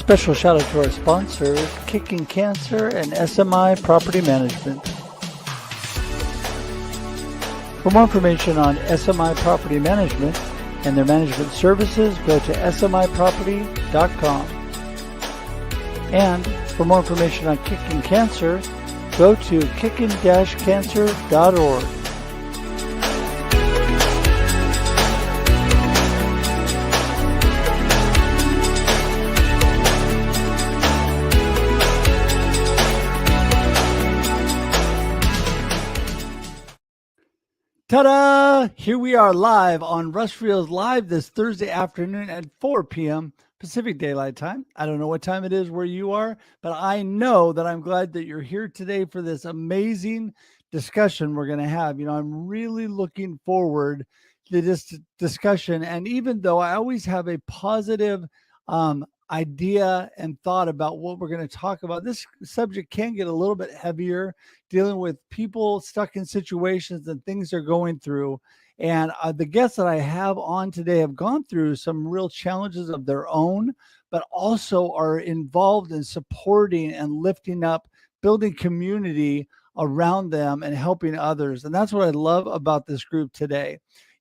Special shout out to our sponsors, Kicking Cancer and SMI Property Management. For more information on SMI Property Management and their management services, go to smiproperty.com. And for more information on Kicking Cancer, go to kicking-cancer.org. Ta-da! Here we are live on Russ Reels Live this Thursday afternoon at 4 p.m. Pacific Daylight Time. I don't know what time it is where you are, but I know that I'm glad that you're here today for this amazing discussion we're going to have. I'm really looking forward to this discussion. And even though I always have a positive idea and thought about what we're going to talk about, this subject can get a little bit heavier, dealing with people stuck in situations and things they're going through. And the guests that I have on today have gone through some real challenges of their own, but also are involved in supporting and lifting up, building community around them and helping others. And that's what I love about this group today.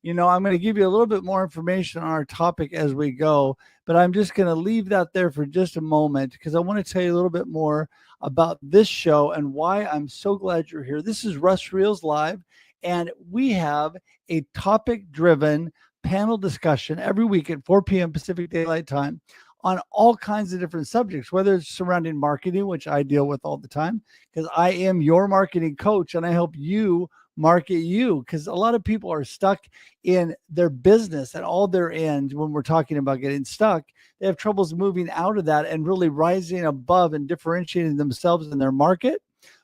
I'm going to give you a little bit more information on our topic as we go, but I'm just going to leave that there for just a moment because I want to tell you a little bit more about this show and why I'm so glad you're here. This is Russ Reels Live, and we have a topic-driven panel discussion every week at 4 p.m. Pacific Daylight Time on all kinds of different subjects, whether it's surrounding marketing, which I deal with all the time because I am your marketing coach and I help you market you, because a lot of people are stuck in their business at all their ends. When we're talking about getting stuck, they have troubles moving out of that and really rising above and differentiating themselves in their market.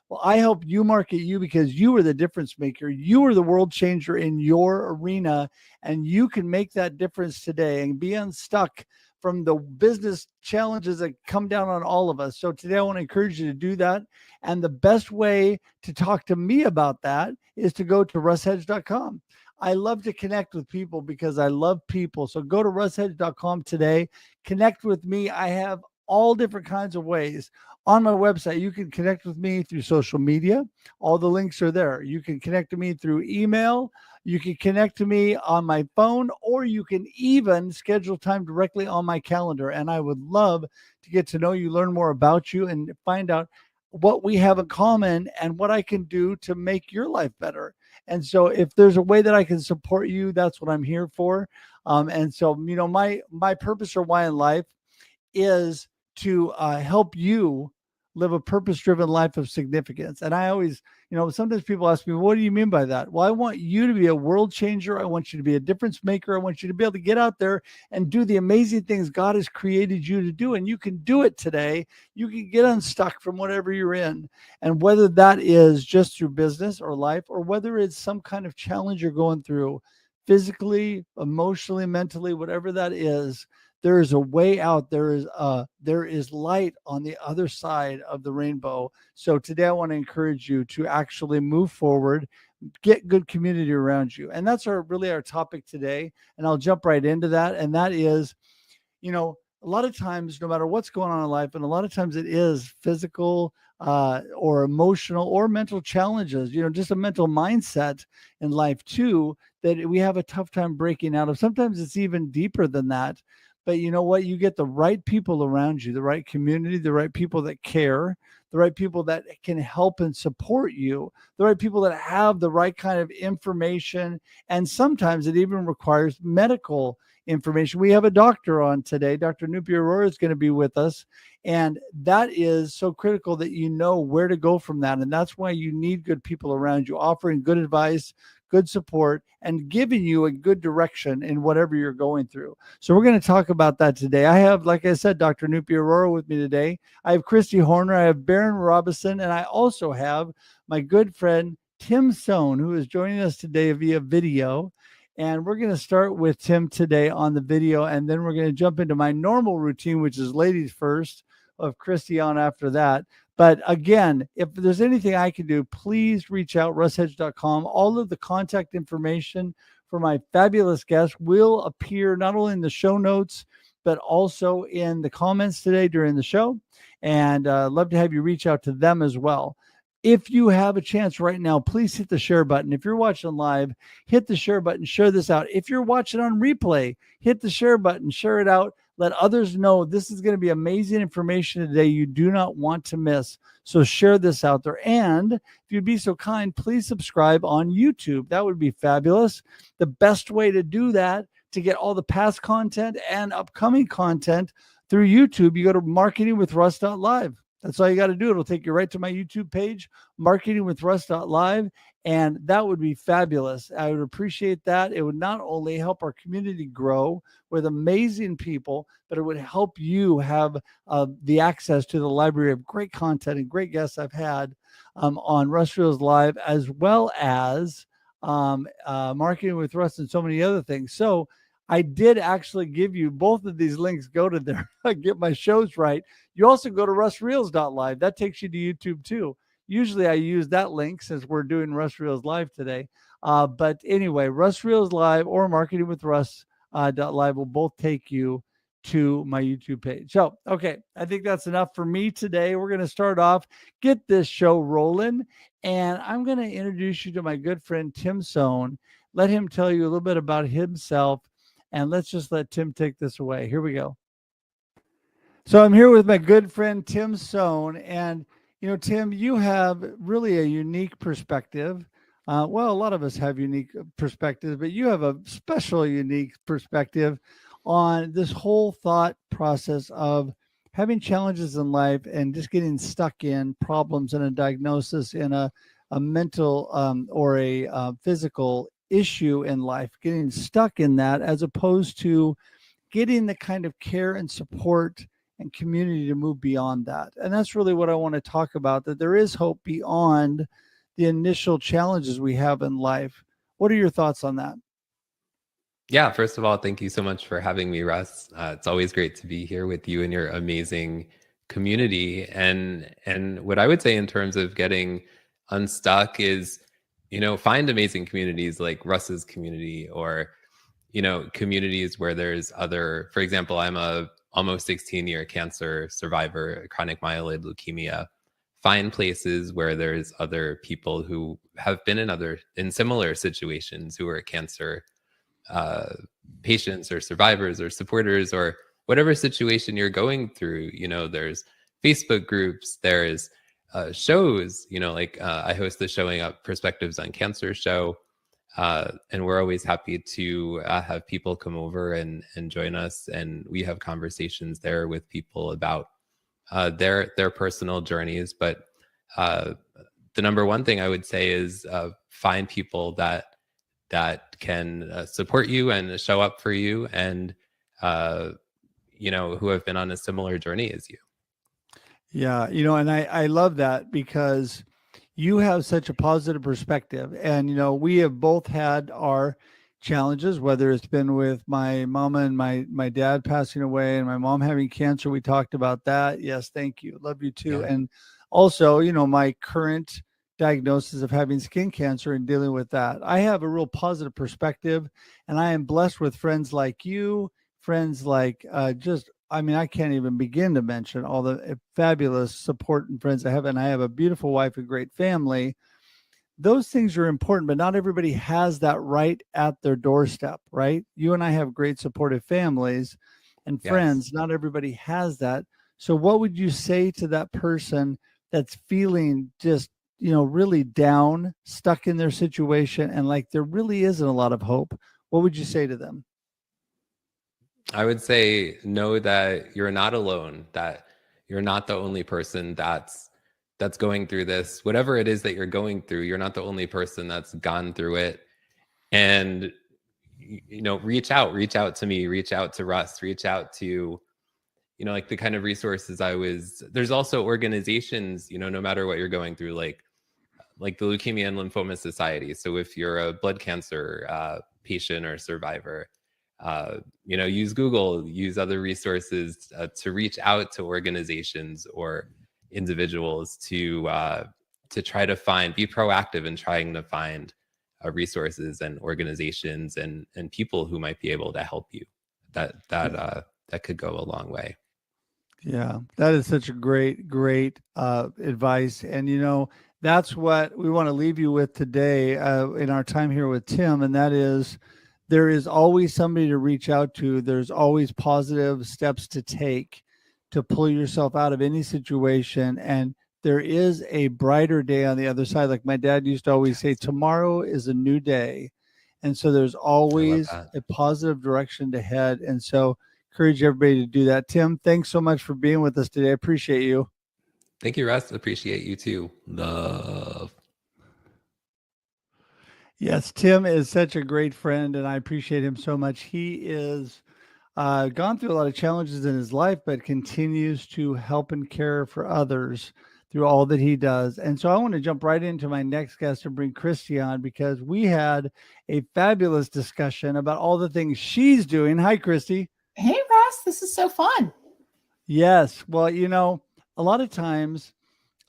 Well, I help you market you because you are the difference maker. You are the world changer in your arena, and you can make that difference today and be unstuck from the business challenges that come down on all of us. So today I want to encourage you to do that. And the best way to talk to me about that is to go to russhedge.com. I love to connect with people because I love people. So go to russhedge.com today. Connect with me. I have all different kinds of ways. On my website, you can connect with me through social media. All the links are there. You can connect to me through email. You can connect to me on my phone, or you can even schedule time directly on my calendar. And I would love to get to know you, learn more about you, and find out what we have in common and what I can do to make your life better. And so if there's a way that I can support you, that's what I'm here for. And so, my purpose or why in life is to help you live a purpose-driven life of significance. And I always, sometimes people ask me, what do you mean by that? Well, I want you to be a world changer. I want you to be a difference maker. I want you to be able to get out there and do the amazing things God has created you to do. And you can do it today. You can get unstuck from whatever you're in. And whether that is just through business or life, or whether it's some kind of challenge you're going through physically, emotionally, mentally, whatever that is, there is a way out. There is light on the other side of the rainbow. So today I want to encourage you to actually move forward, get good community around you. And that's really our topic today. And I'll jump right into that. And that is, a lot of times, no matter what's going on in life, and a lot of times it is physical or emotional or mental challenges, just a mental mindset in life too, that we have a tough time breaking out of. Sometimes it's even deeper than that. But you know what? You get the right people around you, the right community, the right people that care, the right people that can help and support you, the right people that have the right kind of information. And sometimes it even requires medical information. We have a doctor on today. Dr. Nupi Arora is going to be with us. And that is so critical that you know where to go from that. And that's why you need good people around you, offering good advice, good support, and giving you a good direction in whatever you're going through. So we're going to talk about that today. I have, like I said, Dr. Nupi Arora with me today. I have Kristi Horner, I have Baron Robison, and I also have my good friend, Tim Sohn, who is joining us today via video. And we're going to start with Tim today on the video, and then we're going to jump into my normal routine, which is ladies first, of Kristi on after that. But again, if there's anything I can do, please reach out, russhedge.com. All of the contact information for my fabulous guests will appear not only in the show notes, but also in the comments today during the show. And love to have you reach out to them as well. If you have a chance right now, please hit the share button. If you're watching live, hit the share button, share this out. If you're watching on replay, hit the share button, share it out. Let others know this is going to be amazing information today you do not want to miss. So share this out there. And if you'd be so kind, please subscribe on YouTube. That would be fabulous. The best way to do that, to get all the past content and upcoming content through YouTube, you go to marketingwithruss.live. That's all you got to do. It'll take you right to my YouTube page, marketingwithruss.live. And that would be fabulous. I would appreciate that. It would not only help our community grow with amazing people, but it would help you have the access to the library of great content and great guests I've had on Russ Reels Live, as well as Marketing with Russ and so many other things. So I did actually give you both of these links. Go to there, get my shows right. You also go to russreels.live. That takes you to YouTube too. Usually I use that link since we're doing Russ Reels Live today. But anyway, Russ Reels Live or Marketing with Russ .live will both take you to my YouTube page. So, okay, I think that's enough for me today. We're going to start off, get this show rolling, and I'm going to introduce you to my good friend, Tim Sohn. Let him tell you a little bit about himself, and let's just let Tim take this away. Here we go. So I'm here with my good friend, Tim Sohn, and you know, Tim, you have really a unique perspective. Well, a lot of us have unique perspectives, but you have a special, unique perspective on this whole thought process of having challenges in life and just getting stuck in problems and a diagnosis in a mental or a physical issue in life, getting stuck in that, as opposed to getting the kind of care and support and community to move beyond that. And that's really what I want to talk about, that there is hope beyond the initial challenges we have in life. What are your thoughts on that? Yeah, first of all, thank you so much for having me, Russ. It's always great to be here with you and your amazing community. And what I would say in terms of getting unstuck is, you know, find amazing communities like Russ's community, or, you know, communities where there's other, for example, I'm a almost 16-year cancer survivor, chronic myeloid leukemia. Find places where there's other people who have been in similar situations, who are cancer patients or survivors or supporters, or whatever situation you're going through. You know, there's Facebook groups, there's shows, you know, like I host the Showing Up Perspectives on Cancer show. And we're always happy to have people come over and join us. And we have conversations there with people about their personal journeys. But the number one thing I would say is find people that can support you and show up for you, and you know, who have been on a similar journey as you. Yeah, you know, and I love that, because you have such a positive perspective. And, you know, we have both had our challenges, whether it's been with my mama and my dad passing away and my mom having cancer. We talked about that. Yes, thank you. Love you too. Yeah. And also, you know, my current diagnosis of having skin cancer and dealing with that. I have a real positive perspective, and I am blessed with friends like you, friends like I mean, I can't even begin to mention all the fabulous support and friends I have. And I have a beautiful wife, a great family. Those things are important, but not everybody has that right at their doorstep, right? You and I have great supportive families and friends. Yes. Not everybody has that. So what would you say to that person that's feeling just, you know, really down, stuck in their situation, and like there really isn't a lot of hope? What would you say to them? I would say, know that you're not alone, that you're not the only person that's going through this. Whatever it is that you're going through, you're not the only person that's gone through it. And, you know, reach out to me, reach out to Russ, reach out to, you know, like the kind of resources there's also organizations, you know, no matter what you're going through, like the Leukemia and Lymphoma Society. So if you're a blood cancer patient or survivor, you know, use Google, use other resources to reach out to organizations or individuals to try to be proactive in trying to find resources and organizations and people who might be able to help you. That that could go a long way. Yeah, that is such a great advice. And, that's what we want to leave you with today in our time here with Tim. And that is there is always somebody to reach out to. There's always positive steps to take to pull yourself out of any situation. And there is a brighter day on the other side. Like my dad used to always say, tomorrow is a new day. And so there's I love always that. a positive direction to head. And so, encourage everybody to do that. Tim, thanks so much for being with us today. I appreciate you. Thank you, Russ. Appreciate you too. Love. Yes, Tim is such a great friend, and I appreciate him so much. He is gone through a lot of challenges in his life, but continues to help and care for others through all that he does. And so I want to jump right into my next guest and bring Kristi on because we had a fabulous discussion about all the things she's doing. Hi, Kristi. Hey, Russ, this is so fun. Yes. Well, a lot of times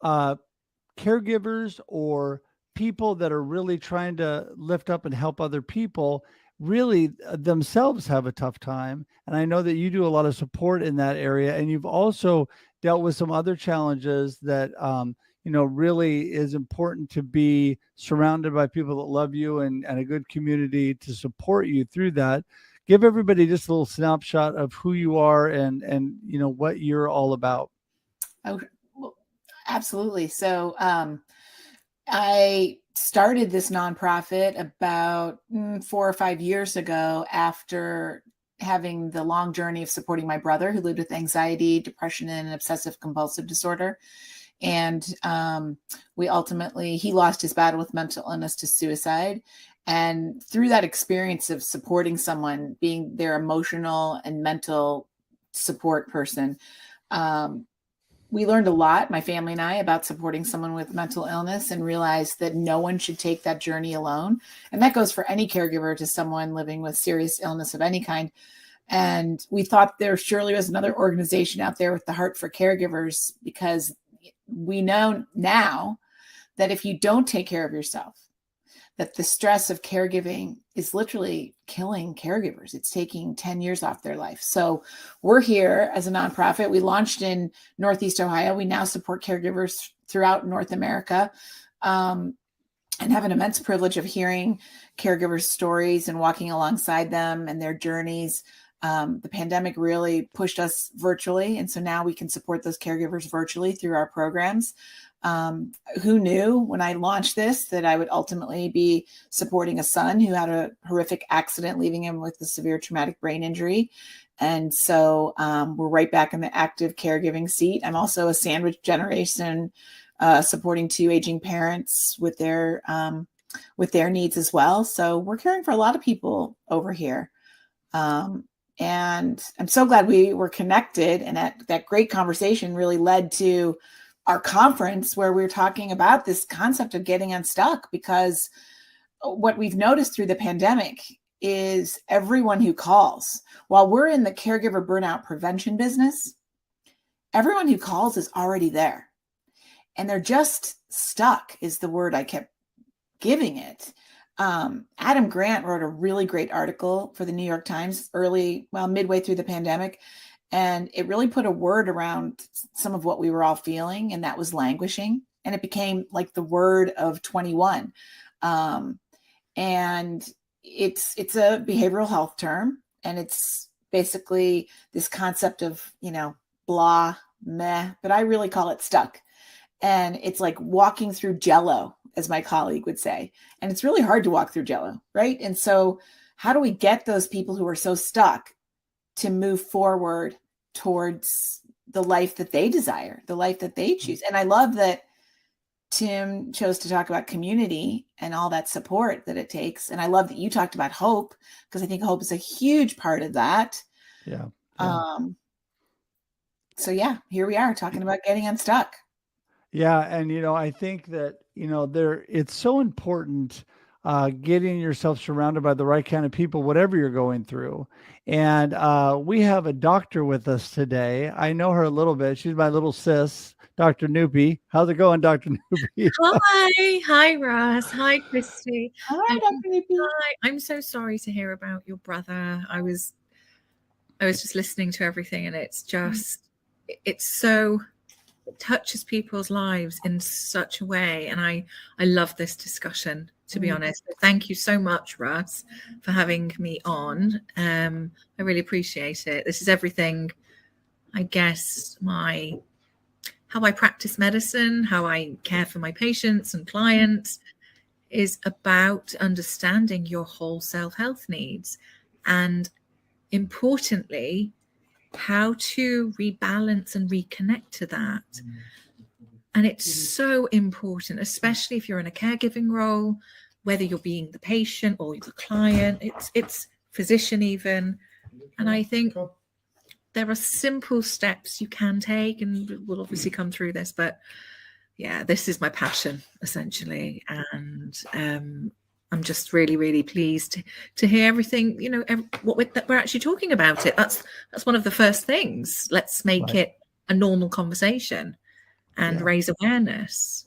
caregivers or people that are really trying to lift up and help other people really themselves have a tough time. And I know that you do a lot of support in that area. And you've also dealt with some other challenges that, really is important to be surrounded by people that love you and a good community to support you through that. Give everybody just a little snapshot of who you are and what you're all about. Oh, well, absolutely. So I started this nonprofit about 4 or 5 years ago after having the long journey of supporting my brother who lived with anxiety, depression, and obsessive compulsive disorder. And he lost his battle with mental illness to suicide. And through that experience of supporting someone, being their emotional and mental support person, we learned a lot, my family and I, about supporting someone with mental illness and realized that no one should take that journey alone. And that goes for any caregiver to someone living with serious illness of any kind. And we thought there surely was another organization out there with the heart for caregivers, because we know now that if you don't take care of yourself, that the stress of caregiving is literally killing caregivers. It's taking 10 years off their life. So we're here as a nonprofit. We launched in Northeast Ohio. We now support caregivers throughout North America, and have an immense privilege of hearing caregivers' stories and walking alongside them and their journeys. The pandemic really pushed us virtually. And so now we can support those caregivers virtually through our programs. Who knew when I launched this that I would ultimately be supporting a son who had a horrific accident, leaving him with a severe traumatic brain injury. And so we're right back in the active caregiving seat. I'm also a sandwich generation, supporting 2 aging parents with their needs as well. So we're caring for a lot of people over here. And I'm so glad we were connected, and that great conversation really led to our conference where we're talking about this concept of getting unstuck, because what we've noticed through the pandemic is everyone who calls, while we're in the caregiver burnout prevention business, everyone who calls is already there. And they're just stuck is the word I kept giving it. Adam Grant wrote a really great article for the New York Times midway through the pandemic. And it really put a word around some of what we were all feeling, and that was languishing. And it became like the word of 21. And it's a behavioral health term, and it's basically this concept of, blah, meh, but I really call it stuck. And it's like walking through Jello, as my colleague would say. And it's really hard to walk through Jello, right? And so how do we get those people who are so stuck to move forward towards the life that they desire, the life that they choose? And I love that Tim chose to talk about community and all that support that it takes. And I love that you talked about hope, because I think hope is a huge part of that. Yeah. So yeah, here we are talking about getting unstuck. Yeah. And, I think that, it's so important getting yourself surrounded by the right kind of people, whatever you're going through. And we have a doctor with us today. I know her a little bit. She's my little sis, Dr. Nupi. How's it going, Dr. Nupi? Hi, Russ. Hi, Kristi. Hi, Dr. Nupi. Hi. I'm so sorry to hear about your brother. I was I was just listening to everything, and it's just, it's so, it touches people's lives in such a way. And I love this discussion, to be honest. Thank you so much, Russ, for having me on. I really appreciate it. This is everything, I guess, how I practice medicine, how I care for my patients and clients is about understanding your whole self-health needs, and importantly, how to rebalance and reconnect to that. And it's so important, especially if you're in a caregiving role, whether you're being the patient or the client, it's physician even. And I think there are simple steps you can take, and we'll obviously come through this, but yeah, this is my passion essentially. And I'm just really, really pleased to hear everything, what we're actually talking about it. That's one of the first things. Let's make it a normal conversation and raise awareness.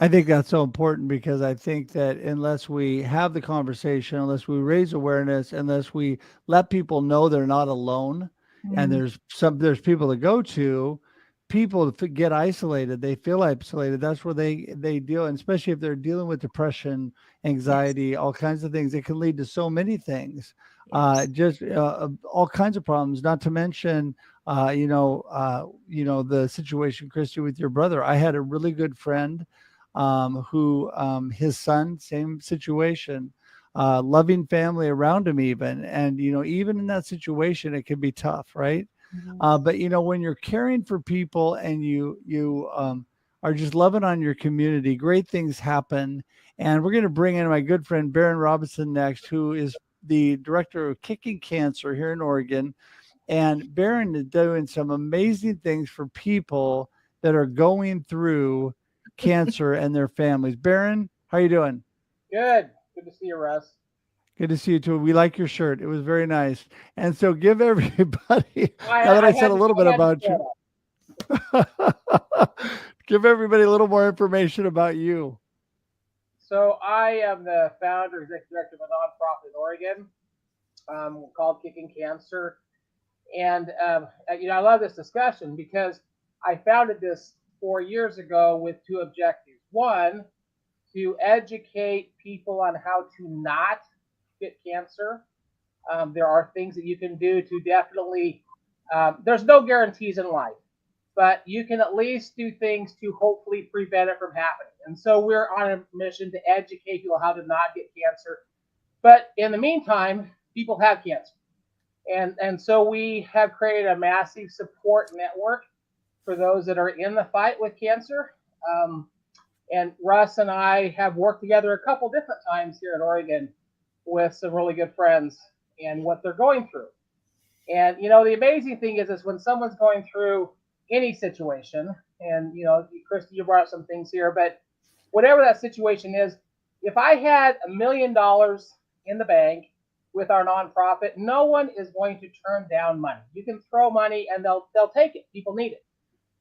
I think that's so important, because I think that unless we have the conversation, unless we raise awareness, unless we let people know they're not alone, and there's people to go to, people get isolated. They feel isolated. That's where they deal, and especially if they're dealing with depression, anxiety, all kinds of things. It can lead to so many things, all kinds of problems. Not to mention, the situation, Kristi, with your brother. I had a really good friend who his son, same situation, loving family around him even. And, even in that situation, it can be tough, right? But, when you're caring for people and you are just loving on your community, great things happen. And we're going to bring in my good friend, Baron Robison, next, who is the director of Kicking Cancer here in Oregon. And Baron is doing some amazing things for people that are going through cancer and their families. Baron, how are you doing? Good to see you, Russ. Good to see you too. We like your shirt. It was very nice. And so give everybody, now that I said a little bit about you, give everybody a little more information about you. So I am the founder, executive director of a nonprofit in Oregon called Kicking Cancer. And, I love this discussion because I founded this 4 years ago with two objectives. One, to educate people on how to not get cancer. There are things that you can do to definitely, there's no guarantees in life, but you can at least do things to hopefully prevent it from happening. And so we're on a mission to educate people how to not get cancer. But in the meantime, people have cancer. And so we have created a massive support network for those that are in the fight with cancer. And Russ and I have worked together a couple different times here in Oregon with some really good friends and what they're going through. And, the amazing thing is when someone's going through any situation, and, Kristi, you brought up some things here, but whatever that situation is, if I had $1 million in the bank with our nonprofit, no one is going to turn down money. You can throw money and they'll take it. People need it.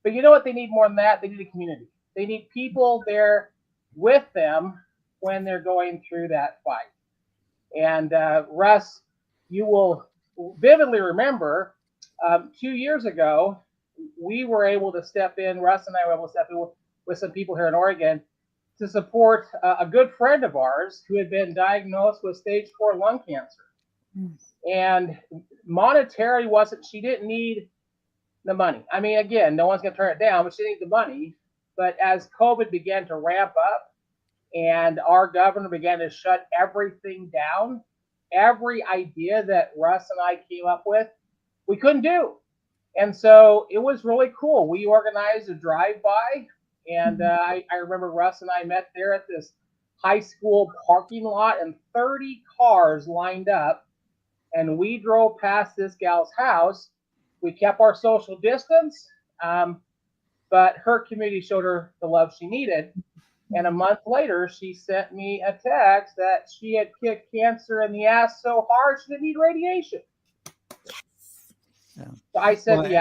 But you know what they need more than that? They need a community. They need people there with them when they're going through that fight. And Russ, you will vividly remember 2 years ago, we were able to step in, Russ and I were able to step in with some people here in Oregon to support a good friend of ours who had been diagnosed with stage 4 lung cancer. And monetary she didn't need the money. I mean, again, no one's going to turn it down, but she didn't need the money. But as COVID began to ramp up and our governor began to shut everything down, every idea that Russ and I came up with, we couldn't do. And so it was really cool. We organized a drive-by, and I remember Russ and I met there at this high school parking lot, and 30 cars lined up, and we drove past this gal's house. We kept our social distance, but her community showed her the love she needed. And a month later, she sent me a text that she had kicked cancer in the ass so hard she didn't need radiation. Yeah. So I said the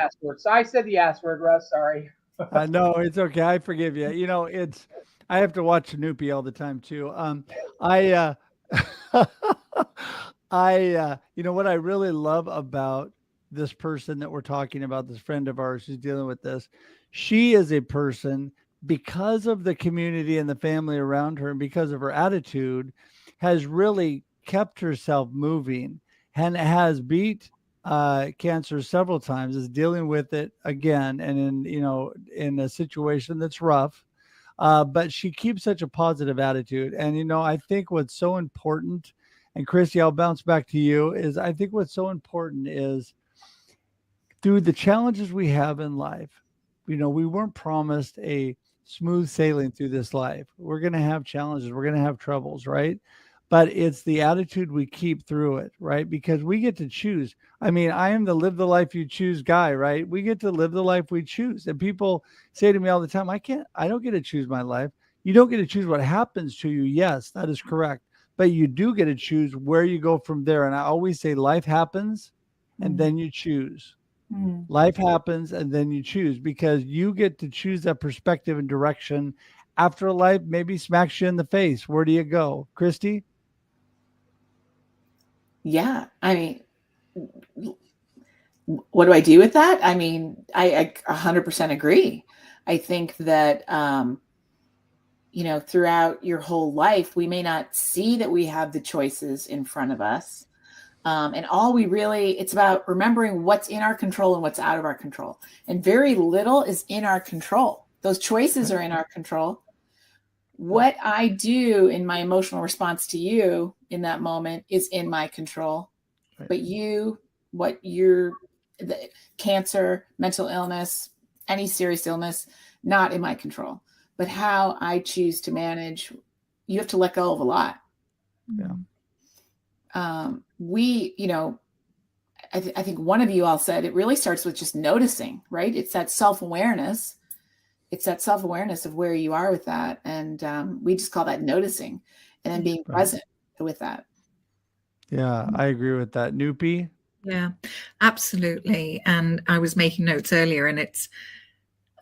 ass word. Russ. Sorry. No, it's okay. I forgive you. I have to watch Nupi all the time too. What I really love about this person that we're talking about, this friend of ours who's dealing with this, she is a person, because of the community and the family around her and because of her attitude, has really kept herself moving and has beat cancer several times, is dealing with it again, and in a situation that's rough. But she keeps such a positive attitude. And, I think what's so important, and Kristi, I'll bounce back to you, is I think what's so important is through the challenges we have in life, we weren't promised a smooth sailing through this life. We're going to have challenges. We're going to have troubles, right? But it's the attitude we keep through it, right? Because we get to choose. I mean, I am the live the life you choose guy, right? We get to live the life we choose. And people say to me all the time, I don't get to choose my life. You don't get to choose what happens to you. Yes, that is correct. But you do get to choose where you go from there. And I always say life happens and then you choose. Life happens and then you choose, because you get to choose that perspective and direction after life maybe smacks you in the face. Where do you go? Kristi? Yeah. I mean, what do I do with that? I mean, I 100% agree. I think that, throughout your whole life, we may not see that we have the choices in front of us. And it's about remembering what's in our control and what's out of our control. And very little is in our control. Those choices are in our control. What I do in my emotional response to you in that moment is in my control. Right. But the cancer, mental illness, any serious illness, not in my control. But how I choose to manage, you have to let go of a lot. Yeah. I think one of you all said it really starts with just noticing, right? It's that self-awareness. It's that self-awareness of where you are with that. And we just call that noticing, and then being present with that. Yeah, I agree with that. Nupi? Yeah, absolutely. And I was making notes earlier, and it's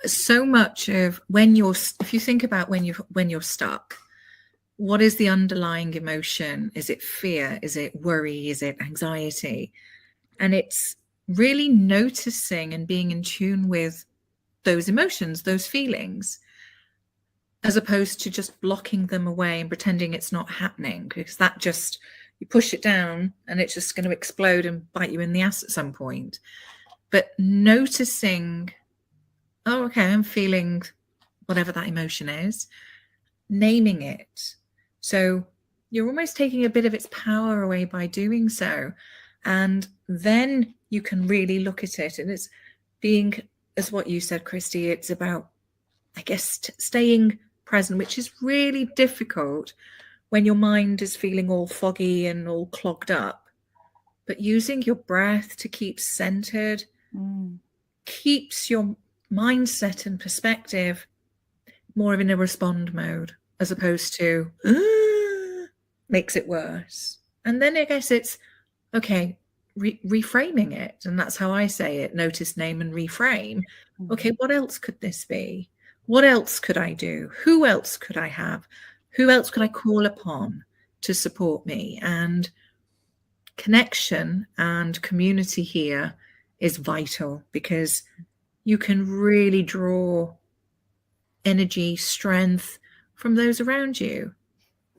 so much of if you think about when you're stuck, what is the underlying emotion? Is it fear? Is it worry? Is it anxiety? And it's really noticing and being in tune with those emotions, those feelings, as opposed to just blocking them away and pretending it's not happening, because that just, you push it down and it's just going to explode and bite you in the ass at some point. But noticing, oh, okay, I'm feeling whatever that emotion is, naming it. So you're almost taking a bit of its power away by doing so. And then you can really look at it. And it's being, as what you said, Kristi, it's about, I guess, staying present, which is really difficult when your mind is feeling all foggy and all clogged up. But using your breath to keep centered keeps your mindset and perspective more of in a respond mode, as opposed to makes it worse. And then I guess it's okay, reframing it. And that's how I say it: notice, name, and reframe. Okay, what else could this be? What else could I do? Who else could I have? Who else could I call upon to support me? And connection and community here is vital, because you can really draw energy, strength from those around you.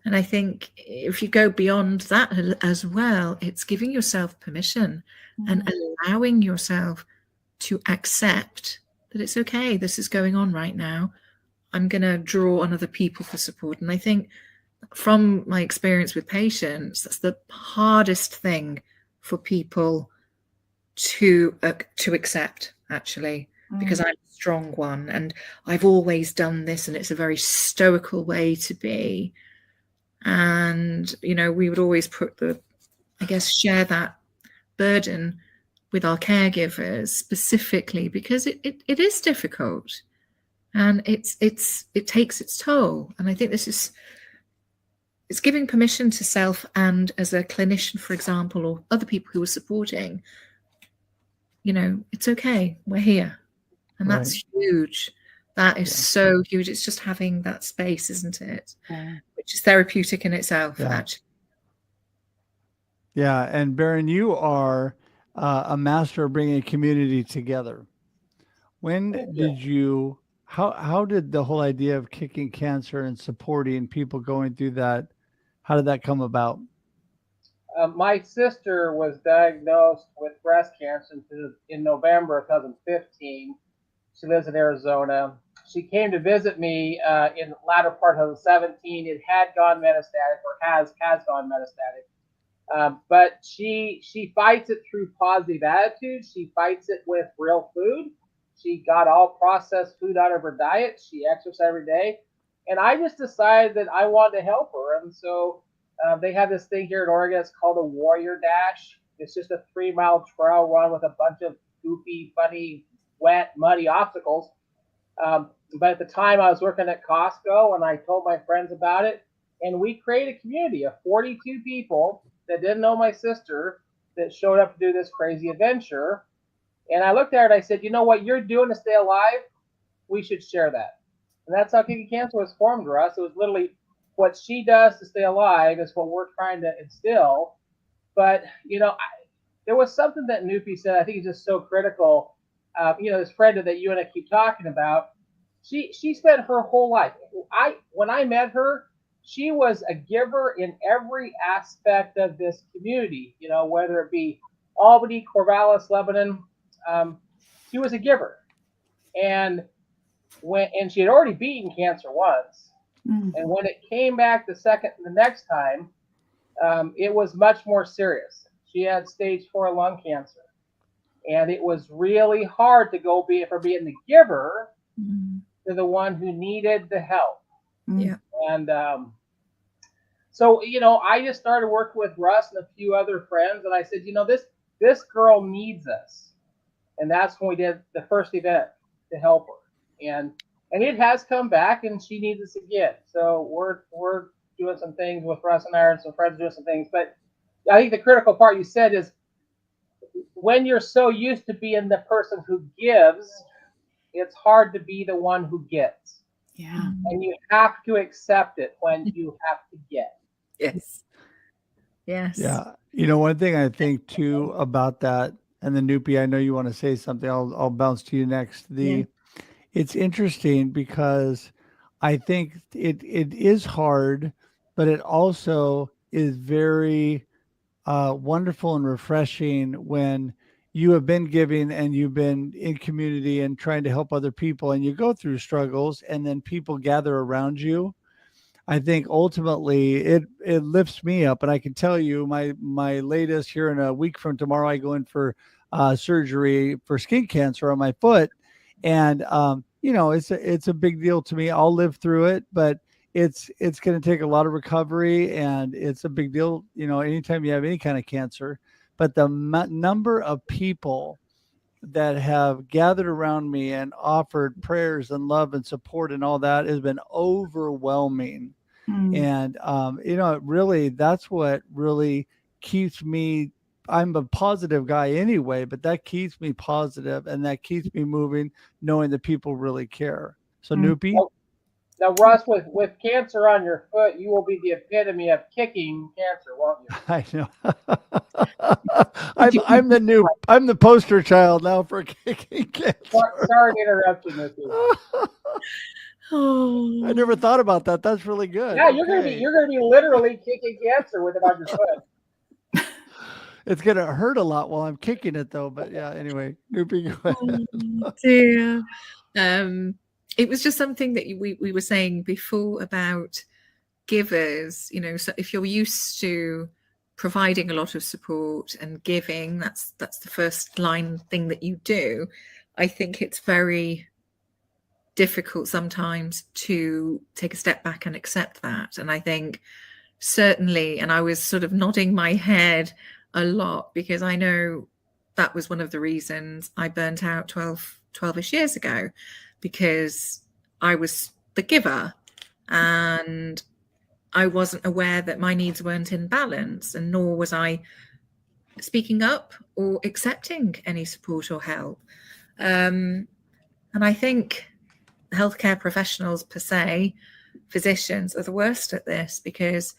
And I think if you go beyond that as well, it's giving yourself permission and allowing yourself to accept that it's okay, this is going on right now. I'm going to draw on other people for support. And I think from my experience with patients, that's the hardest thing for people to accept, actually, because I'm a strong one and I've always done this, and it's a very stoical way to be. And, we would always share that burden with our caregivers specifically, because it is difficult and it takes its toll. And I think it's giving permission to self, and as a clinician, for example, or other people who are supporting, it's okay, we're here. And that's huge. That is so huge. It's just having that space, isn't it? Yeah. Which is therapeutic in itself, actually. Yeah. And Baron, you are a master of bringing a community together. When did you? How did the whole idea of kicking cancer and supporting people going through that? How did that come about? My sister was diagnosed with breast cancer in November of 2015. She lives in Arizona. She came to visit me in the latter part of 2017. It had gone metastatic, or has gone metastatic. But she fights it through positive attitude. She fights it with real food. She got all processed food out of her diet. She exercised every day. And I just decided that I wanted to help her. And so they have this thing here in Oregon. It's called a Warrior Dash. It's just a 3-mile trail run with a bunch of goofy, funny, wet, muddy obstacles. But at the time, I was working at Costco, and I told my friends about it. And we created a community of 42 people that didn't know my sister that showed up to do this crazy adventure. And I looked at her and I said, you know what you're doing to stay alive? We should share that. And that's how Kicking Cancer was formed, Russ. It was literally what she does to stay alive is what we're trying to instill. But, there was something that Nupi said, I think is just so critical. This friend that you and I keep talking about, she spent her whole life. When I met her, she was a giver in every aspect of this community, whether it be Albany, Corvallis, Lebanon. She was a giver. And she had already beaten cancer once. Mm. And when it came back the next time, it was much more serious. She had stage 4 lung cancer. And it was really hard to go from being the giver to the one who needed the help. Yeah. And so, I just started working with Russ and a few other friends. And I said, this girl needs us. And that's when we did the first event to help her. And it has come back, and she needs us again. So we're doing some things with Russ and I, and some friends doing some things. But I think the critical part you said is when you're so used to being the person who gives, it's hard to be the one who gets. Yeah. And you have to accept it when you have to get. Yes. Yes. Yeah. One thing I think too about that, and then Nupi, I know you want to say something. I'll bounce to you next. It's interesting because I think it is hard, but it also is very wonderful and refreshing when you have been giving and you've been in community and trying to help other people, and you go through struggles, and then people gather around you. I think ultimately it lifts me up, and I can tell you my latest, here in a week from tomorrow, I go in for surgery for skin cancer on my foot, and it's a big deal to me. I'll live through it, but it's going to take a lot of recovery, and it's a big deal, anytime you have any kind of cancer. But the number of people that have gathered around me and offered prayers and love and support and all that has been overwhelming. And, really, that's what really keeps me. I'm a positive guy anyway, but that keeps me positive, and that keeps me moving, knowing that people really care. So Nupi? Now, Russ, with cancer on your foot, you will be the epitome of kicking cancer, won't you? I know. I'm the poster child now for kicking cancer. Sorry to interrupt you, Nupi. I never thought about that. That's really good. Yeah, you're gonna be literally kicking cancer with it on your foot. It's gonna hurt a lot while I'm kicking it, though. But yeah, anyway, Nupi, go ahead. Oh, dear. It was just something that we were saying before about givers. So if you're used to providing a lot of support and giving, that's the first line thing that you do. I think it's very difficult sometimes to take a step back and accept that. And I think certainly, and I was sort of nodding my head a lot, because I know that was one of the reasons I burnt out 12-ish years ago, because I was the giver and I wasn't aware that my needs weren't in balance, and nor was I speaking up or accepting any support or help. And I think healthcare professionals per se, physicians, are the worst at this, because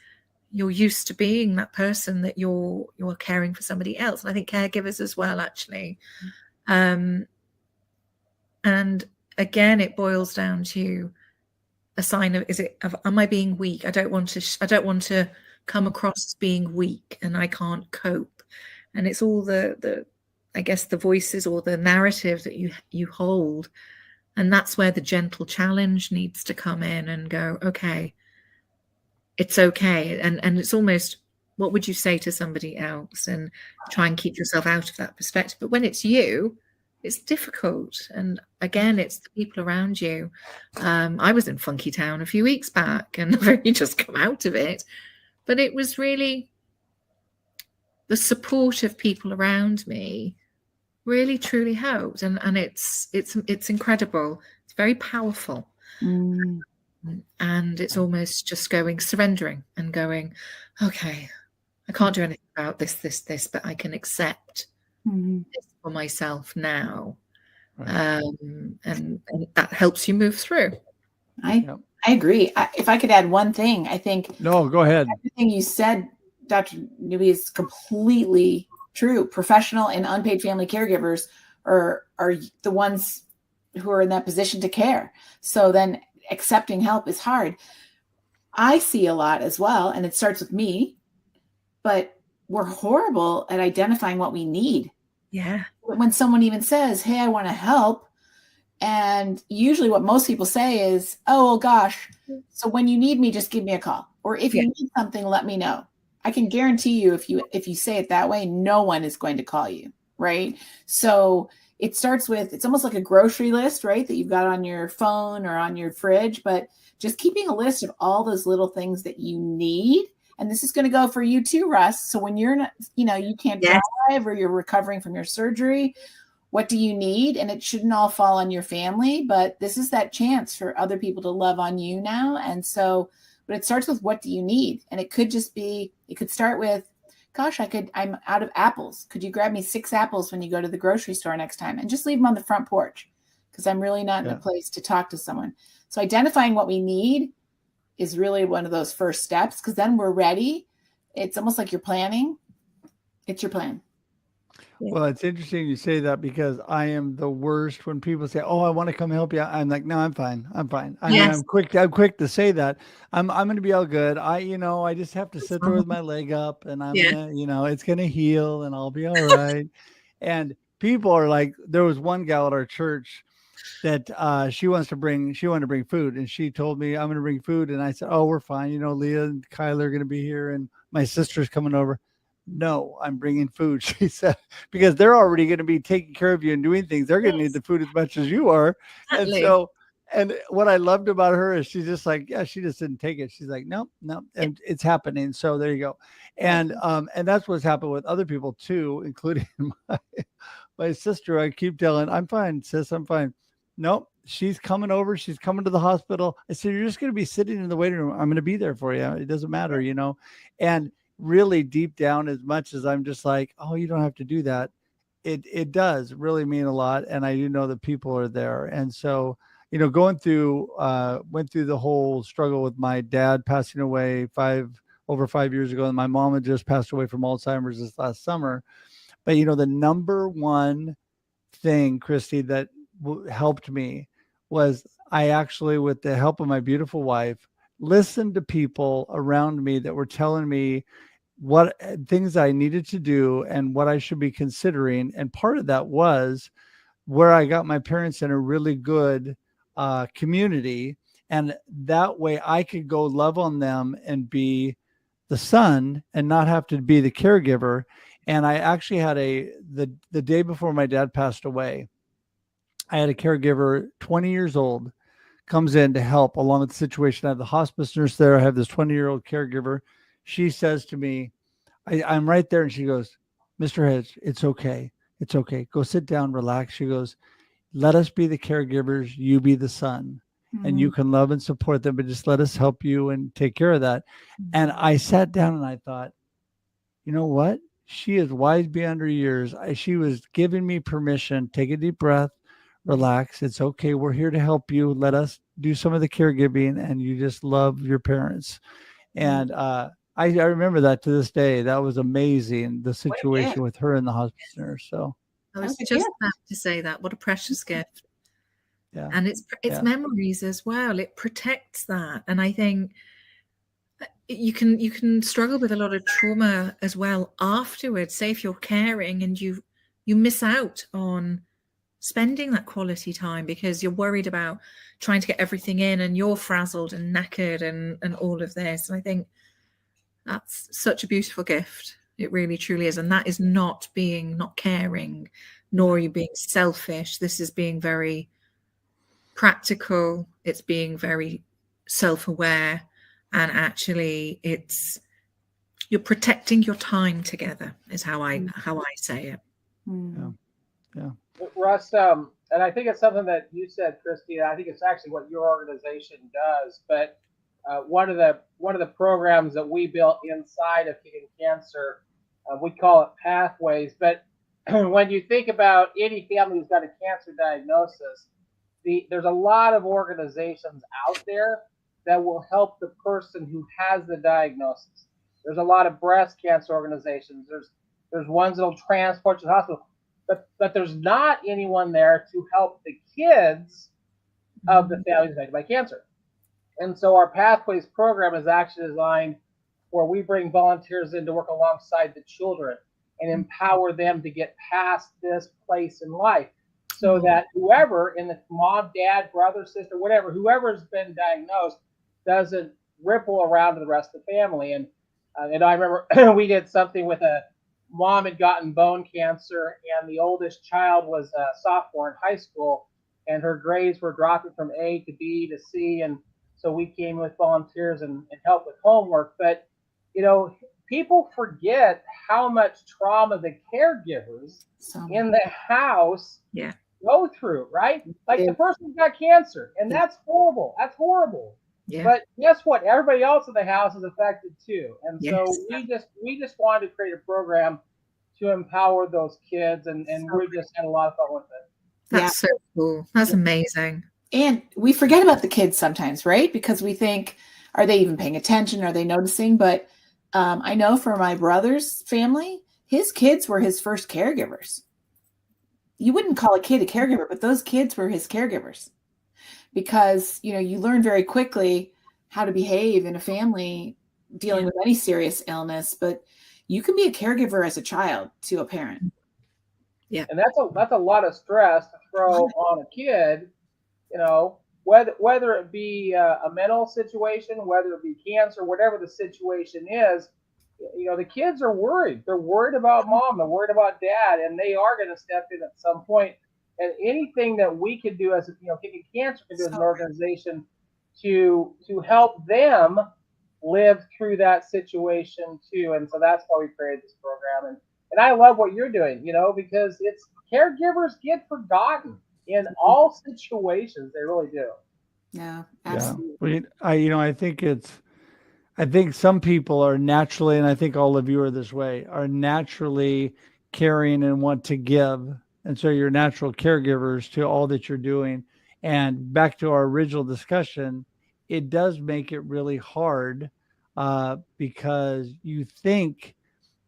you're used to being that person that you're caring for somebody else. And I think caregivers as well, actually. And again, it boils down to a sign of, am I being weak? I don't want to come across as being weak and I can't cope. And it's all the I guess the voices or the narrative that you hold. And that's where the gentle challenge needs to come in and go, okay, it's okay. And it's almost, what would you say to somebody else, and try and keep yourself out of that perspective. But when it's you, it's difficult. And again, it's the people around you. I was in Funky Town a few weeks back and I've only just come out of it. But it was really the support of people around me really truly helped. And it's incredible. It's very powerful. And it's almost just surrendering and going, okay, I can't do anything about this, but I can accept this for myself now. Right. And that helps you move through. I agree. If I could add one thing, I think. No, go ahead. Everything you said, Dr. Nupi, is completely true. Professional and unpaid family caregivers are the ones who are in that position to care. So then accepting help is hard. I see a lot as well, and it starts with me, but we're horrible at identifying what we need. Yeah. When someone even says, hey, I want to help, and usually what most people say is, oh, well, gosh, so when you need me, just give me a call. Or if you need something, let me know. I can guarantee you, if you say it that way, no one is going to call you, right? So it starts with, it's almost like a grocery list, right, that you've got on your phone or on your fridge, but just keeping a list of all those little things that you need. And this is going to go for you too, Russ. So when you're not, you can't drive or you're recovering from your surgery, what do you need? And it shouldn't all fall on your family, but this is that chance for other people to love on you now. And so, but it starts with, what do you need? And it could just be, it could start with, gosh, I'm out of apples. Could you grab me 6 apples when you go to the grocery store next time? And just leave them on the front porch, because I'm really not in a place to talk to someone. So identifying what we need is really one of those first steps, because then we're ready. It's almost like you're planning. It's your plan. Well, it's interesting you say that, because I am the worst when people say, oh, I want to come help you. I'm like, no, I'm fine. I mean, I'm quick to say that. I'm going to be all good. I just have to sit there with my leg up, and I'm gonna, it's going to heal and I'll be all right. And people are like, there was one gal at our church that she wanted to bring food, and she told me, I'm going to bring food. And I said, oh, we're fine. Leah and Kyla are going to be here, and my sister's coming over. No, I'm bringing food, she said, because they're already going to be taking care of you and doing things. They're going to need the food as much as you are. Exactly. And what I loved about her is she's just like, she just didn't take it. She's like, no, and it's happening. So there you go. And that's what's happened with other people too, including my sister. I keep telling, I'm fine, sis, I'm fine. Nope. She's coming over. She's coming to the hospital. I said, you're just going to be sitting in the waiting room. I'm going to be there for you. It doesn't matter, and really deep down, as much as I'm just like, oh, you don't have to do that, it does really mean a lot. And I do know that people are there. And so, went through the whole struggle with my dad passing away over 5 years ago. And my mom had just passed away from Alzheimer's this last summer. But, the number one thing, Kristi, that helped me was I actually, with the help of my beautiful wife, listened to people around me that were telling me what things I needed to do and what I should be considering. And part of that was where I got my parents in a really good community. And that way I could go love on them and be the son and not have to be the caregiver. And I actually had the day before my dad passed away, I had a caregiver, 20 years old, comes in to help along with the situation. I have the hospice nurse there. I have this 20-year-old caregiver. She says to me, I'm right there. And she goes, Mr. Hedge, it's okay. It's okay. Go sit down, relax. She goes, let us be the caregivers. You be the son. And you can love and support them, but just let us help you and take care of that. And I sat down and I thought, you know what? She is wise beyond her years. She was giving me permission. Take a deep breath. Relax. It's okay. We're here to help you. Let us do some of the caregiving, and you just love your parents. And I remember that to this day. That was amazing. The gift. situation with her and the hospice nurse. So I was That's a just gift. about to say that. What a precious gift. yeah, And it's Yeah. memories as well. It protects that. And I think you can struggle with a lot of trauma as well afterwards. Say if you're caring and you miss out on spending that quality time because you're worried about trying to get everything in and you're frazzled and knackered and all of this. And I think that's such a beautiful gift. It really truly is. And that is not caring, nor are you being selfish. This is being very practical. It's being very self-aware, and actually you're protecting your time together is how I say it. Yeah. Russ, and I think it's something that you said, Kristi, and I think it's actually what your organization does. But one of the programs that we built inside of Kicking Cancer, we call it Pathways. But when you think about any family who's got a cancer diagnosis, there's a lot of organizations out there that will help the person who has the diagnosis. There's a lot of breast cancer organizations. There's ones that'll transport to the hospital. But there's not anyone there to help the kids of the families affected by cancer. And so our Pathways program is actually designed where we bring volunteers in to work alongside the children and empower them to get past this place in life so that whoever in the mom, dad, brother, sister, whatever, whoever's been diagnosed doesn't ripple around to the rest of the family. And I remember we did something with a mom had gotten bone cancer, and the oldest child was a sophomore in high school, and her grades were dropping from A to B to C. And so we came with volunteers and helped with homework. But, people forget how much trauma the caregivers in the house go through, right? Like the person's got cancer, and that's horrible. That's horrible. Yeah. But guess what? Everybody else in the house is affected too. And so we just wanted to create a program to empower those kids, and we just had a lot of fun with it. That's so cool. That's amazing. And we forget about the kids sometimes, right? Because we think, are they even paying attention? Are they noticing? But I know for my brother's family, his kids were his first caregivers. You wouldn't call a kid a caregiver, but those kids were his caregivers. Because, you learn very quickly how to behave in a family dealing with any serious illness, but you can be a caregiver as a child to a parent. Yeah. And that's a lot of stress to throw on a kid, whether it be a mental situation, whether it be cancer, whatever the situation is, the kids are worried. They're worried about mom, they're worried about dad, and they are going to step in at some point. And anything that we could do as Kicking Cancer can do as an organization to help them live through that situation too. And so that's why we created this program. And I love what you're doing, because it's caregivers get forgotten in all situations. They really do. Yeah, absolutely. Yeah. I think some people are naturally, and I think all of you are this way, are naturally caring and want to give. And so you're natural caregivers to all that you're doing. And back to our original discussion, it does make it really hard because you think,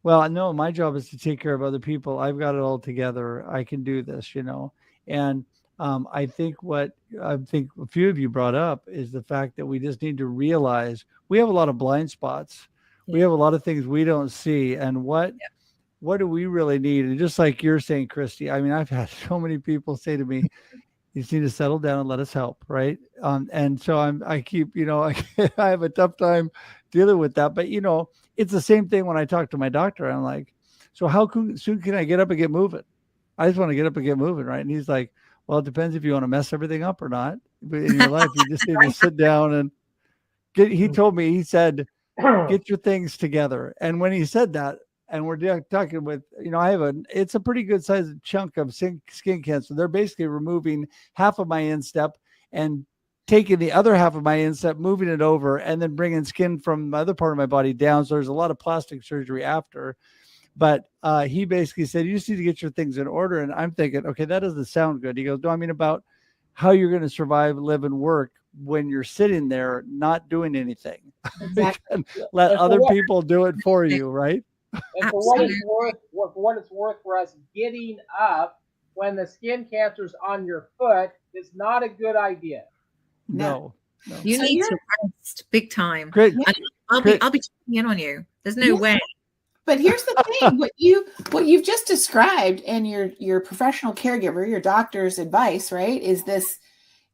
well, no, my job is to take care of other people. I've got it all together. I can do this, And I think a few of you brought up is the fact that we just need to realize we have a lot of blind spots. Yeah. We have a lot of things we don't see. And what do we really need? And just like you're saying, Kristi, I mean, I've had so many people say to me, you just need to settle down and let us help. Right. And so I keep, I have a tough time dealing with that. But, it's the same thing when I talk to my doctor. I'm like, so how soon can I get up and get moving? I just want to get up and get moving. Right. And he's like, well, it depends if you want to mess everything up or not. But in your life, you just need to sit down and he told me, he said, get your things together. And when he said that, and we're talking with, it's a pretty good sized chunk of skin cancer. They're basically removing half of my instep and taking the other half of my instep, moving it over, and then bringing skin from the other part of my body down. So there's a lot of plastic surgery after. But he basically said, you just need to get your things in order. And I'm thinking, okay, that doesn't sound good. He goes, no, I mean about how you're going to survive, live, and work when you're sitting there not doing anything. Exactly. Let And for other what- people do it for you, right? And for what it's worth for us, getting up when the skin cancer is on your foot is not a good idea. No. You So need you're- to rest big time. Great. And I'll be checking in on you. There's no way. But here's the thing: what you've just described, and your professional caregiver, your doctor's advice, right? Is this?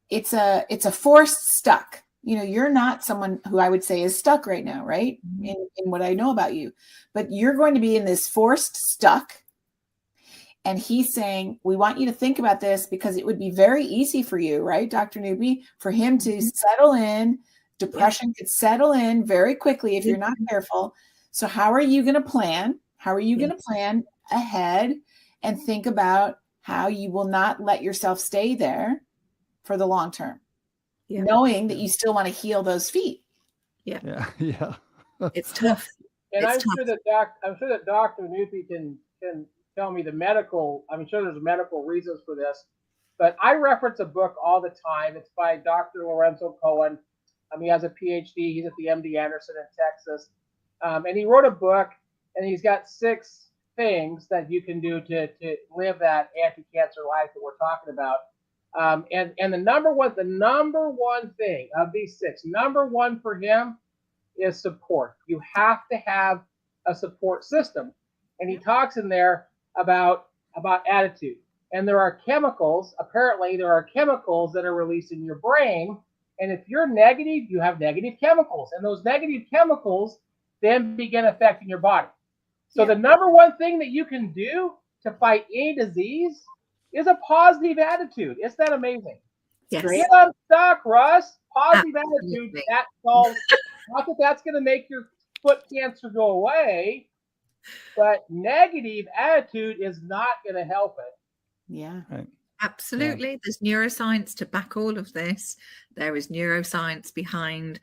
It's a forced stuck. You're not someone who I would say is stuck right now, right? In what I know about you, but you're going to be in this forced stuck. And he's saying, we want you to think about this because it would be very easy for you, right, Dr. Nupi, for him to settle in. Depression could settle in very quickly if you're not careful. So how are you going to plan? How are you going to plan ahead and think about how you will not let yourself stay there for the long term, knowing that you still want to heal those feet? Yeah. It's tough. And It's I'm tough. sure that Dr. Nupi can tell me I'm sure there's medical reasons for this, but I reference a book all the time. It's by Dr. Lorenzo Cohen. He has a PhD. He's at the MD Anderson in Texas. And he wrote a book, and he's got 6 things that you can do to live that anti-cancer life that we're talking about. And the number one thing of these 6, number one for him is support. You have to have a support system. And he talks in there about attitude. And apparently there are chemicals that are released in your brain. And if you're negative, you have negative chemicals. And those negative chemicals then begin affecting your body. So the number one thing that you can do to fight any disease is a positive attitude. Isn't that amazing? Yes. Get unstuck, Russ. Positive attitude. Absolutely. Not that that's going to make your foot cancer go away, but negative attitude is not going to help it. Yeah. Right. Absolutely. Yeah. There's neuroscience to back all of this. There is neuroscience behind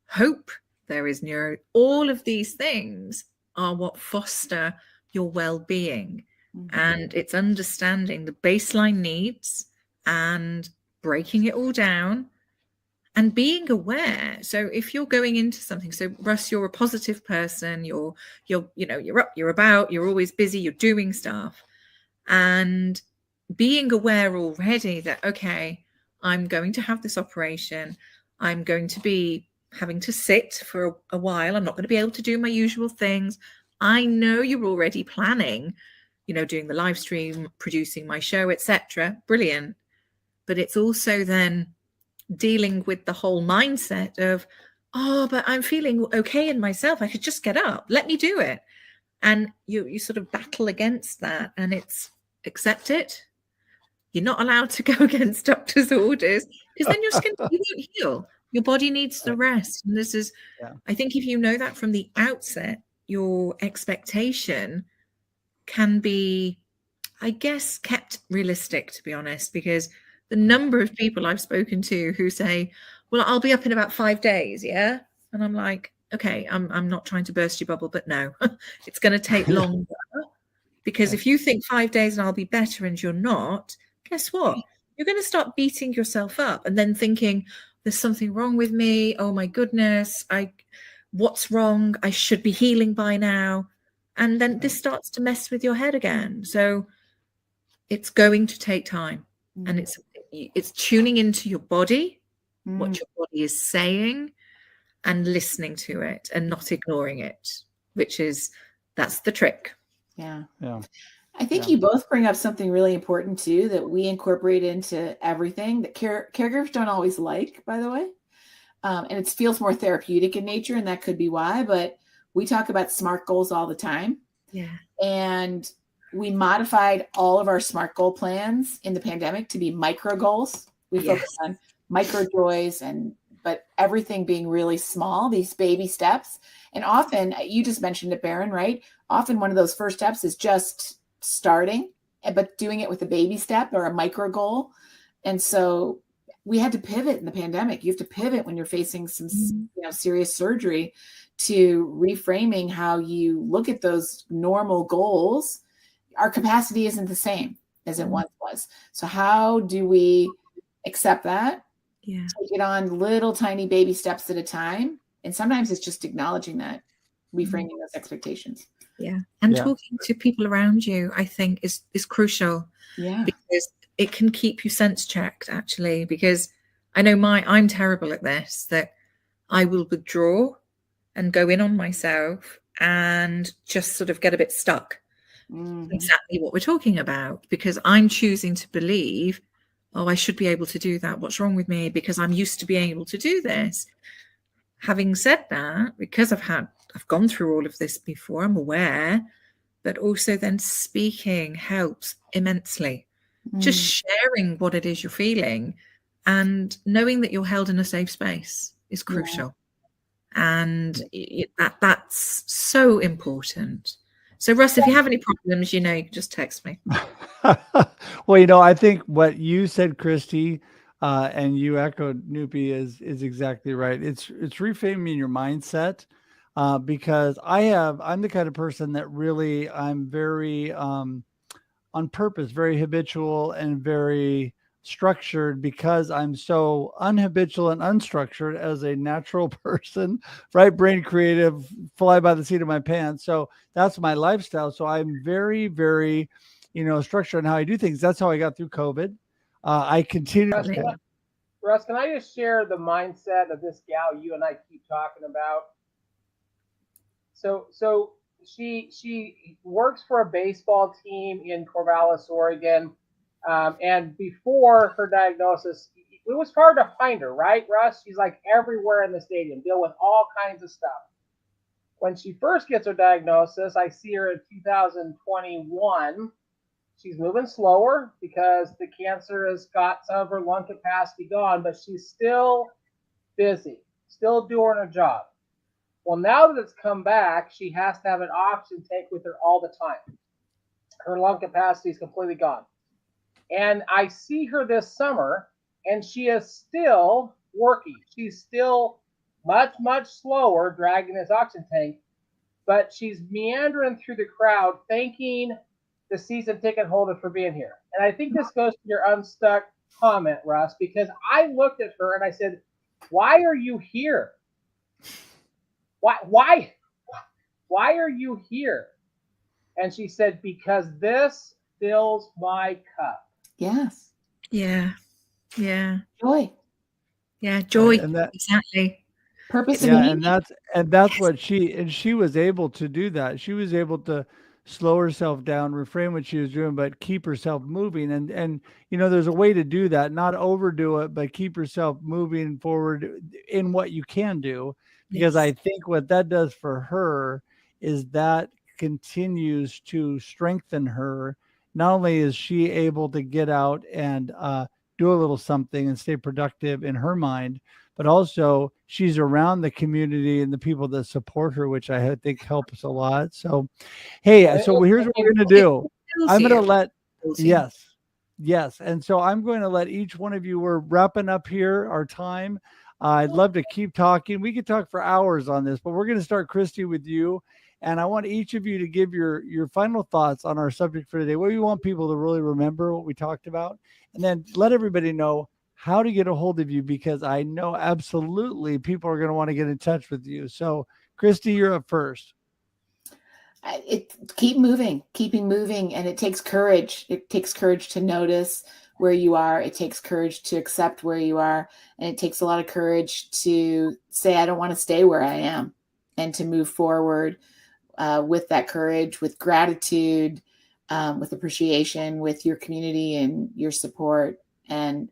hope. There is all of these things are what foster your well-being. Mm-hmm. And it's understanding the baseline needs and breaking it all down and being aware. So if you're going into something, so Russ, you're a positive person, you're up, you're about, you're always busy, you're doing stuff, and being aware already that, okay, I'm going to have this operation. I'm going to be having to sit for a while. I'm not going to be able to do my usual things. I know you're already planning, doing the live stream, producing my show, etc. Brilliant. But it's also then dealing with the whole mindset of, oh, but I'm feeling okay in myself. I could just get up. Let me do it. And you sort of battle against that, and it's accept it. You're not allowed to go against doctor's orders because then your skin you won't heal. Your body needs the rest. And this is, I think if you know that from the outset, your expectation can be, I guess, kept realistic, to be honest, because the number of people I've spoken to who say, well, I'll be up in about 5 days. Yeah. And I'm like, okay, I'm not trying to burst your bubble, but no, it's going to take longer because if you think 5 days and I'll be better and you're not, guess what? You're going to start beating yourself up and then thinking there's something wrong with me. Oh my goodness. What's wrong? I should be healing by now. And then this starts to mess with your head again. So it's going to take time. And it's tuning into your body, what your body is saying, and listening to it and not ignoring it, that's the trick. Yeah. I think you both bring up something really important too that we incorporate into everything that caregivers don't always like, by the way. And it feels more therapeutic in nature, and that could be why. But we talk about SMART goals all the time. Yeah. And we modified all of our SMART goal plans in the pandemic to be micro goals. We focus on micro joys but everything being really small, these baby steps. And often, you just mentioned it, Baron, right? Often one of those first steps is just starting, but doing it with a baby step or a micro goal. And so we had to pivot in the pandemic. You have to pivot when you're facing some serious surgery to reframing how you look at those normal goals. Our capacity isn't the same as it once was. So how do we accept that? Yeah. Take it on little tiny baby steps at a time And sometimes it's just acknowledging that, reframing those expectations. Yeah. And Yeah. talking to people around you, I think is crucial. Yeah. Because it can keep you sense checked, actually, because I know I'm terrible at this, that I will withdraw and go in on myself and just sort of get a bit stuck. Exactly what we're talking about, because I'm choosing to believe, oh, I should be able to do that. What's wrong with me? Because I'm used to being able to do this. Having said that, because I've gone through all of this before, I'm aware, but also then speaking helps immensely. Just sharing what it is you're feeling and knowing that you're held in a safe space is crucial. And that's so important. So Russ, if you have any problems, you can just text me. Well, I think what you said, Kristi, and you echoed, Nupi, is exactly right. It's reframing your mindset, because I'm the kind of person that really, I'm very on purpose, very habitual and very structured, because I'm so unhabitual and unstructured as a natural person, right brain creative, fly by the seat of my pants. So that's my lifestyle. So I'm very, very, structured on how I do things. That's how I got through COVID. I continue. Russ, can I just share the mindset of this gal you and I keep talking about? So she works for a baseball team in Corvallis, Oregon, and before her diagnosis, it was hard to find her, right, Russ? She's like everywhere in the stadium, deal with all kinds of stuff. When she first gets her diagnosis, I see her in 2021. She's moving slower because the cancer has got some of her lung capacity gone, but she's still busy, still doing her job. Well, now that it's come back, she has to have an oxygen tank with her all the time. Her lung capacity is completely gone. And I see her this summer, and she is still working. She's still much, much slower dragging this oxygen tank, but she's meandering through the crowd, thanking the season ticket holder for being here. And I think this goes to your Unstuck comment, Russ, because I looked at her and I said, why are you here? Why are you here? And she said, because this fills my cup. Yes. Yeah. Joy. Yeah, joy. And that, exactly. Purpose yeah, and meaning. and that's what she was able to do that. She was able to slow herself down, reframe what she was doing, but keep herself moving. And there's a way to do that, not overdo it, but keep yourself moving forward in what you can do. Because I think what that does for her is that continues to strengthen her. Not only is she able to get out and do a little something and stay productive in her mind, but also she's around the community and the people that support her, which I think helps a lot. So, hey, so here's what we're going to do. I'm going to let, yes. And so I'm going to let each one of you, we're wrapping up here our time. I'd love to keep talking. We could talk for hours on this, but we're going to start, Kristi, with you. And I want each of you to give your final thoughts on our subject for today. What do you want people to really remember what we talked about? And then let everybody know how to get a hold of you, because I know absolutely people are going to want to get in touch with you. So, Kristi, you're up first. Keeping moving. And it takes courage. It takes courage to notice where you are. It takes courage to accept where you are. And it takes a lot of courage to say, I don't want to stay where I am, and to move forward with that courage, with gratitude, with appreciation, with your community and your support. And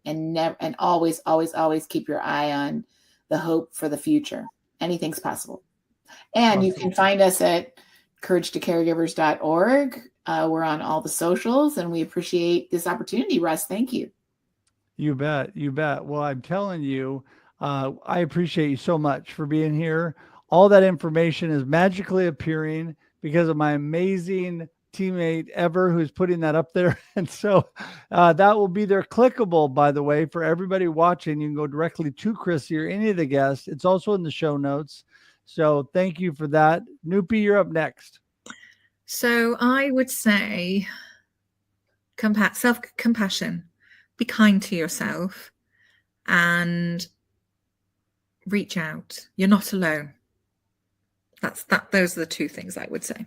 always keep your eye on the hope for the future. Anything's possible. And You can find us at couragetocaregivers.org. We're on all the socials, and we appreciate this opportunity, Russ. Thank you. You bet. Well, I'm telling you, I appreciate you so much for being here. All that information is magically appearing because of my amazing teammate Ever, who's putting that up there. And so that will be there, clickable, by the way, for everybody watching. You can go directly to Kristi or any of the guests. It's also in the show notes. So thank you for that. Nupi, you're up next. So I would say self-compassion, be kind to yourself, and reach out. You're not alone. Those are the two things I would say.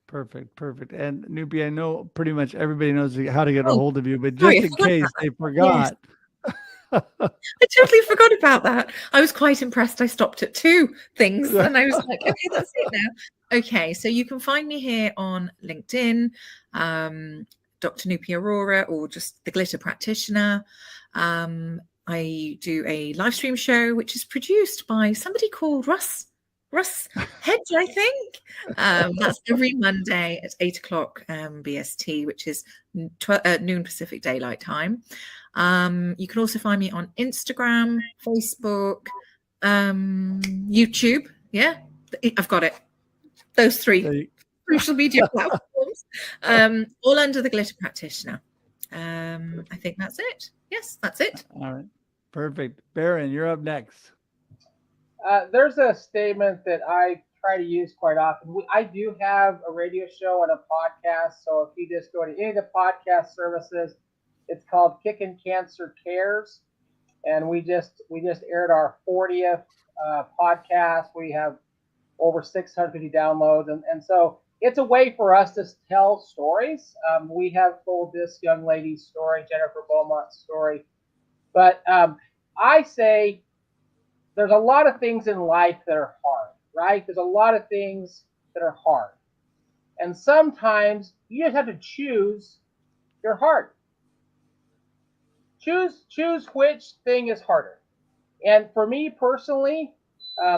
Perfect. And Nupi, I know pretty much everybody knows how to get a hold of you, but just Sorry, in case they forgot. Yes. I totally forgot about that. I was quite impressed. I stopped at 2 things and I was like, okay, that's it now. Okay, so you can find me here on LinkedIn, Dr. Nupi Arora, or just the Glitter Practitioner. I do a live stream show, which is produced by somebody called Russ Hedge, I think. That's every Monday at 8 o'clock BST, which is noon Pacific Daylight Time. You can also find me on Instagram, Facebook, YouTube. Yeah, I've got it. Those 3 social media platforms, all under the Glitter Practitioner. I think that's it. Yes, that's it. All right. Perfect. Baron, you're up next. There's a statement that I try to use quite often. I do have a radio show and a podcast. So if you just go to any of the podcast services, it's called Kicking Cancer Cares. And we just aired our 40th podcast. We have over 650 downloads. And so it's a way for us to tell stories. We have told this young lady's story, Jennifer Beaumont's story. But I say, there's a lot of things in life that are hard, right? There's a lot of things that are hard. And sometimes you just have to choose your heart. Choose which thing is harder. And for me personally,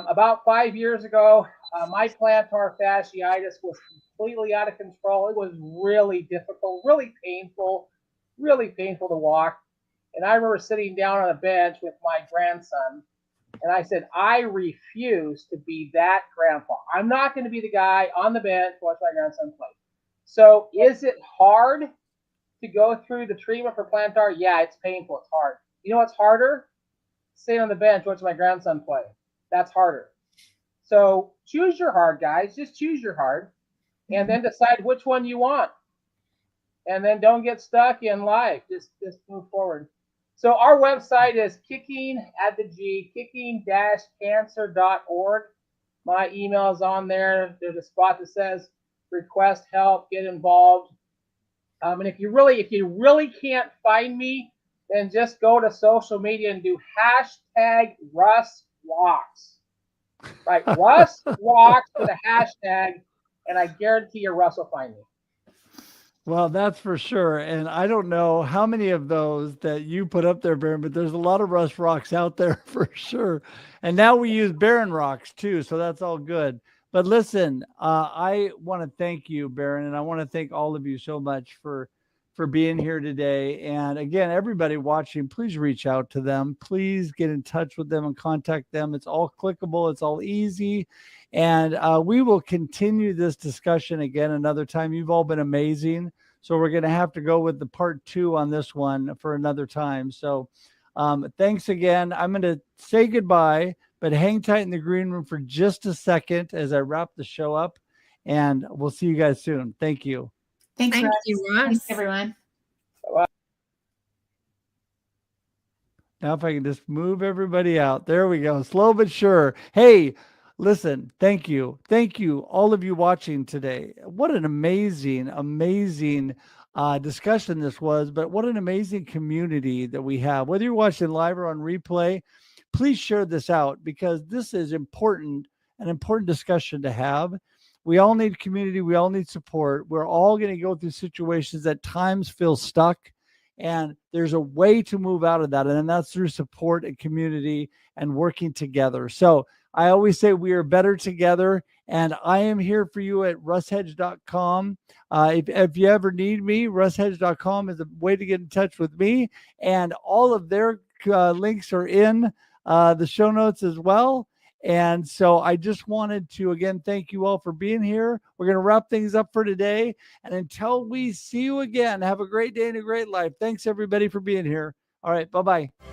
about 5 years ago, my plantar fasciitis was completely out of control. It was really difficult, really painful to walk. And I remember sitting down on a bench with my grandson, and I said, I refuse to be that grandpa. I'm not going to be the guy on the bench watch my grandson play. So is it hard to go through the treatment for plantar? Yeah, it's painful. It's hard. You know what's harder? Sitting on the bench watching my grandson play. That's harder. So choose your heart, guys. Just choose your heart and then decide which one you want. And then don't get stuck in life. Just move forward. So our website is kicking-cancer.org. My email is on there. There's a spot that says request help, get involved. And if you really can't find me, then just go to social media and do hashtag Russ Walks. Right, Russ Walks with a hashtag, and I guarantee you Russ will find me. Well, that's for sure. And I don't know how many of those that you put up there, Baron, but there's a lot of Russ Rocks out there for sure. And now we use Baron Rocks too. So that's all good. But listen, I want to thank you, Baron, and I want to thank all of you so much for being here today. And again, everybody watching, please reach out to them. Please get in touch with them and contact them. It's all clickable. It's all easy. And we will continue this discussion again another time. You've all been amazing. So we're going to have to go with the part 2 on this one for another time. So thanks again. I'm going to say goodbye, but hang tight in the green room for just a second as I wrap the show up. And we'll see you guys soon. Thank you. Thank you, Russ. Thanks, everyone. Now, if I can just move everybody out. There we go. Slow but sure. Hey, listen, thank you. Thank you, all of you watching today. What an amazing discussion this was, but what an amazing community that we have. Whether you're watching live or on replay, please share this out because this is important, an important discussion to have. We all need community. We all need support. We're all going to go through situations that times feel stuck. And there's a way to move out of that. And that's through support and community and working together. So I always say we are better together. And I am here for you at russhedge.com. If you ever need me, russhedge.com is a way to get in touch with me. And all of their links are in the show notes as well. And so I just wanted to, again, thank you all for being here. We're going to wrap things up for today. And until we see you again, have a great day and a great life. Thanks, everybody, for being here. All right. Bye-bye.